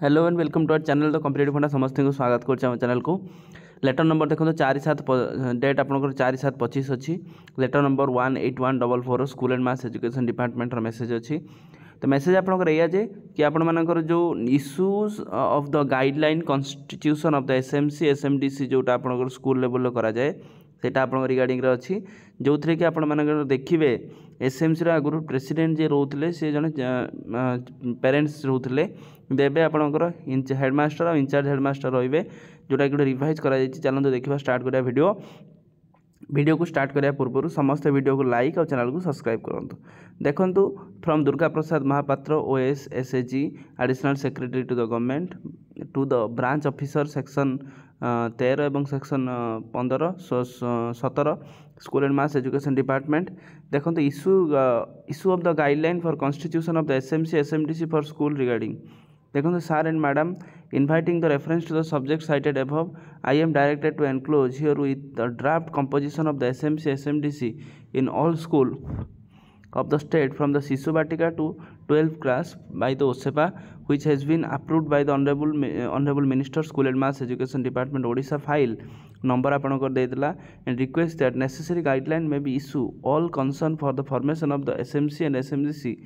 Hello and welcome to our channel the competitive funda समस्त को स्वागत कर चैनल को। लेटर नंबर देखो 4/7 डेट आपंकर 4/7/25 अच्छी। Letter number 18144 school and mass education department message अच्छी। तो मेसेज आपंकर या कि आपर जो issues of the guideline constitution of the SMC SMDC जोटा आपंकर स्कूल लेवल कराए सेटा आप रिगार्डिंग अच्छी जो थी कि आपण देखिए एसएमसी आगुरी प्रेसिडेंट जी रोते सी जन पेरेन्ट्स रोते देवे आपंकर हेडमास्टर और इंचार्ज हेडमास्टर रे जोटा कि रिवाइज कर चलते देखा स्टार्ट करा वीडियो को स्टार्ट करने पूर्व समस्त वीडियो को लाइक और चैनल को सब्सक्राइब करूँ। देखु from Durga Prasad Mahapatra OS SHG additional secretary to the government to the branch officer section 13 एवं section 15-17 school and mass education department. देखो issue of the guideline for constitution of the SMC SMDC for school regarding. देखो sir and madam inviting the reference to the subject cited above, I am directed to enclose here with the draft composition of the SMC SMDC in all school of the state from the Sishu Batika to 12th class by the OSEPA, which has been approved by the Honorable Minister School and Mass Education Department Odisha file number आपनकर देला and request that necessary guideline may be issue all concern for the formation of the SMC and SMDC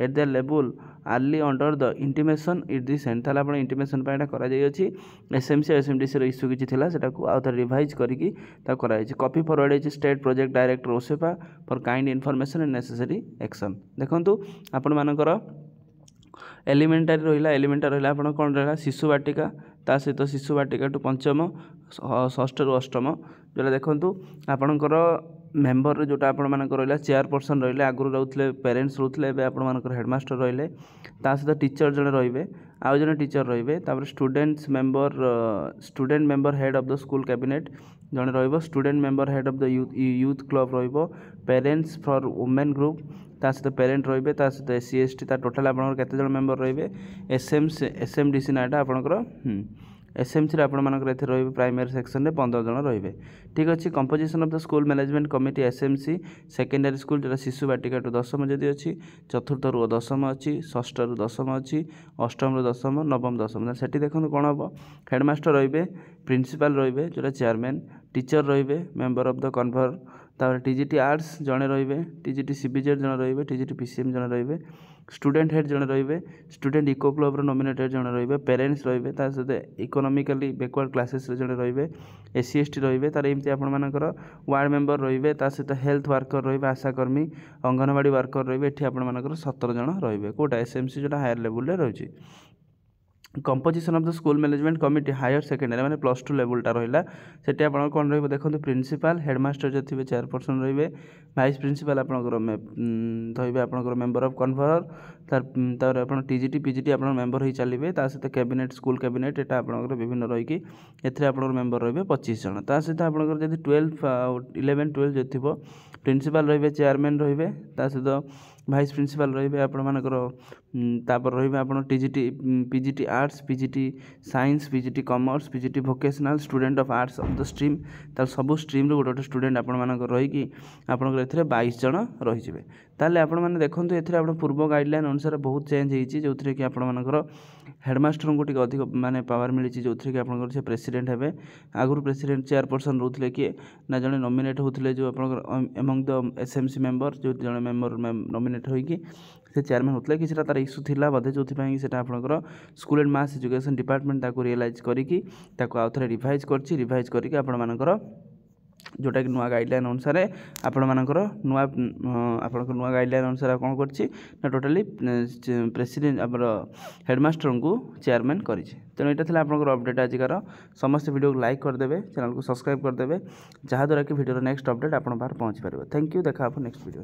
at their level early under the intimation it this end ताला आपण intimation पाइटा करा जाई अछि। SMC एसएमडीसी रो issue किछि थिला सेटा को आउथर revise करिकि ता करा जाई कॉपी फॉरवर्ड अछि state project director OSEPA for kind information and necessary action. देखंतु आपण मानकर एलिमेंटारी रहिला आपण कोन रहिला शिशु बाटिका ता सहित शिशु बाटिका टू पंचम षष्ठ रु अष्टम जोटा देखंतु आपणकर मेम्बर जोटा आपण रहा चेयरपर्सन रही आगुरी रोते पेरेन्ट्स रोते एवं हेडमास्टर रही सहित टीचर जड़े रे आउ जड़े टीचर रे students member student member head of the school cabinet जड़े रो student member head of the youth club रो पेरेन्ट्स फॉर वुमेन ग्रुप ता सहित पेरेन्ट रे सहित एससी एसटी टोटाल आपत मेम्बर रे एसएमडीसी नाटा आपंकर एसएमसी रे प्राइमरी सेक्शन में 15 जन रे। ठीक अच्छे composition of the school management committee SMC secondary school जो शिशु बाटिका टू दशम जदि अच्छी चतुर्थ रु दशम अच्छी षष्ठ रु दशम अच्छी अष्टम रु दशम नवम दशम से देखो कौन हम हेडमास्टर रे प्रिंसिपल रे जो चेयरमैन टीचर रे मेम्बर ऑफ द कन्भर तापर टीजीटी आर्ट्स जड़े रे टीजीटी सीबीजेड जन रे टीजीटी पीसीएम जन रे स्टूडेंट हेड जन रे स्टूडेंट इको क्लब नॉमिनेटेड जन रे पेरेन्ट्स रे सहित इकोनॉमिकली बैकवर्ड क्लासेस जन रे एससी एसटी रे तार एमती आपर वार्ड मेम्बर रे सहित हेल्थ वर्कर रे आशाकर्मी अंगनवाड़ी वर्कर रे एठी आपर 17 जन रे कोटा एसएमसी जो हायर लेवल रही। Composition of the school management committee higher secondary माने +2 लेवलटा रहा सेठी आप कौन रही देखो प्रिंसिपल हेडमास्टर जो थे चेयरपर्सन रे वाइस प्रिंसिपल आपंकर थे आपंकर मेम्बर ऑफ कन्भर तार आप टीजीटी पीजीटी आप मेम्बर हो चलिए सहित कैबिनेट स्कूल कैबिनेट एटा आपंकर विभिन्न रहीकि एपंकर मेम्बर रे 25 जन ता सहित आपंकर जब 11-12 जो थी प्रिंसिपल रे चेयरमैन रे सहित वाइस प्रिंसिपल रे तापर रे आप TGT PGT arts PGT science PGT commerce PGT vocational student of arts of the stream तार सब स्ट्रीम रो गोटे स्टूडेंट आपण रहीकि आपंकर 22 जन रही ताले आपण मैंने देखो ये पूर्व गाइडलाइन अनुसार बहुत चेंज होती जो थी कि आपर हेडमास्टर को अधिक माने पावर मिली जो थी कि आप प्रेसिडेंट हे आगुरी प्रेसिडेंट चेयरपर्सन रोते किए ना जड़े नॉमिनेट होते जो आप एमंग द एसएमसी मेम्बर जो जड़े मेम्बर नॉमिनेट होगी से चेयरमैन होते कि तार इश्यू थिला बोधे जो आपंकर school and mass education department realise करके आउे रिवाइज करके आपंकर जोटा कि नुआ गाइडलाइन अनुसार आपण नुआ नुआ गाइडलाइन अनुसार कौन कर टोटाली प्रेसिडेंट आम हेडमास्टर को चेयरमैन कर तेणु यहाँ आपंकर अपडेट आजिकार समस्त वीडियो को लाइक करदे चैनल को सब्सक्राइब करदे जहाँद्वारा कि वीडियो नेक्स्ट अपडेट आप पहुँची पार। थैंक यू देखा नेक्स्ट वीडियो।